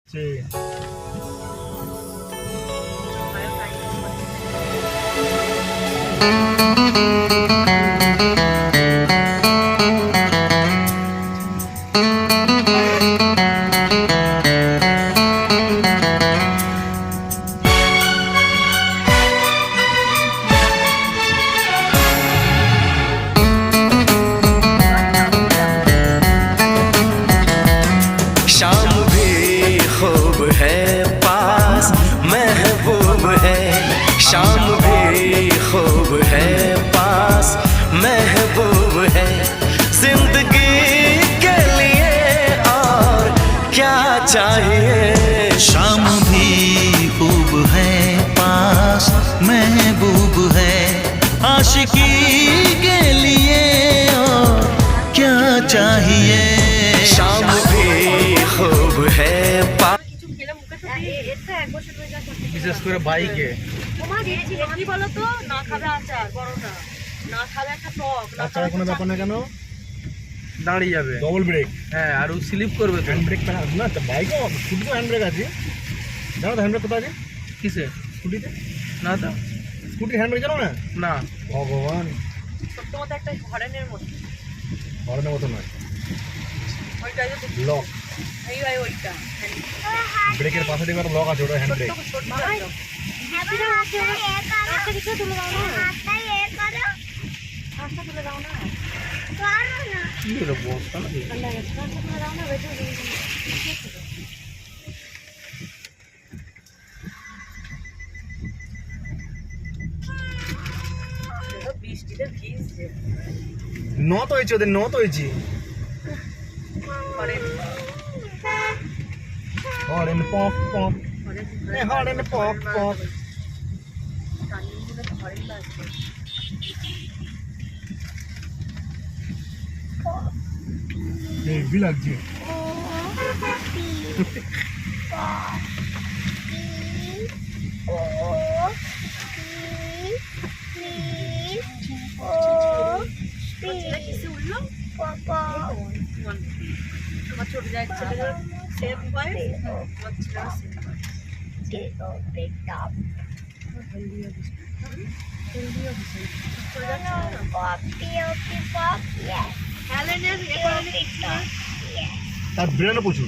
Sí. शाम भी खूब है पास महबूब है शाम भी खूब है पास महबूब है जिंदगी के लिए और क्या चाहिए शाम भी खूब है पास महबूब है आशिकी के लिए और क्या चाहिए शाम भी खूब है पास বিশেষ করে বাইকে কি বলতো না খাবে আচার বড়টা না খাবে একটা টক বাচ্চারা কোনো ব্যাপার না কেন দাঁড়িয়ে যাবে। ডবল ব্রেক হ্যাঁ, আর ও স্লিপ করবে তো। হ্যান্ড ব্রেক না তো বাইকেও স্কুটিতেও হ্যান্ড ব্রেক আছে জানো তো হ্যান্ড ব্রেক কোথায় আছে কিসে? স্কুটিতে না তো, স্কুটির হ্যান্ড ব্রেক জানো না না। ভগবান ছোট্ট মতো একটা হরেনের মতো হরেনের মতো নয় ওইটা যে লক এই ওইটা ব্রেকের পাশে দেখবে একটা লক আছে ওটা হ্যান্ড ব্রেক কি হলো বস্তা নাকি? বৃষ্টিতে ভিজছে নত হয়েছে ওদের নত হয়েছে হরেন পক পক এ হরেন পক পক হেভি লাগছে আমার ছোট জায়গা ছেলে সেভ হয় আমার ছেলেরা সেভ হয় তার ব্রেনও প্রচুর